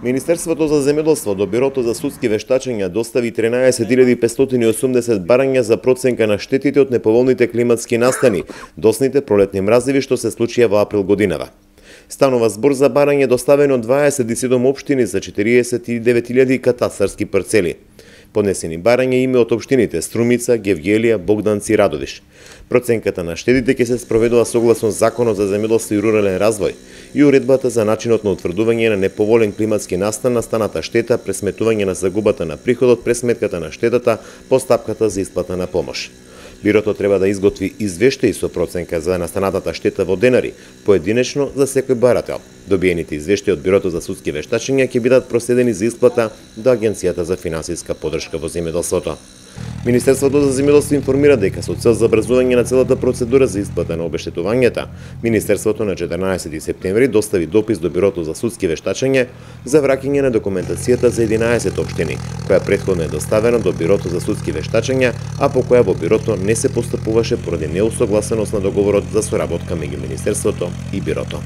Министерството за земјоделство до Бирото за судски вештачења достави 13.580 барања за проценка на штетите од неповолните климатски настани, досните пролетни мразеви што се случија во април годинава. Станува збор за барање доставено од 27 општини за 49.000 катастарски парцели. Поднесени барања име од општините Струмица, Гевгелија, Богданци и Радовиш. Проценката на штетите ќе се спроведува согласно Законот за земјоделство и рурален развој и уредбата за начинот на утврдување на неповолен климатски настан на станата штета, пресметување на загубата на приходот, пресметката на штетата, постапката за исплата на помош. Бирото треба да изготви извештај со проценка за настанатата штета во денари, поединечно за секој барател. Добиените извештаи од Бирото за судски вештачења ќе бидат проследени за исплата до Агенцијата за финансиска поддршка во земјоделството. Министерството за земјоделство информира дека со цел забрзување на целата процедура за исплата на обештетувањата, Министерството на 14 септември достави допис до Бирото за судски вештачења за враќање на документацијата за 11 општини, која претходно е доставена до Бирото за судски вештачења, а по која во Бирото не се постапуваше поради неусогласеност на договорот за соработка меѓу Министерството и Бирото.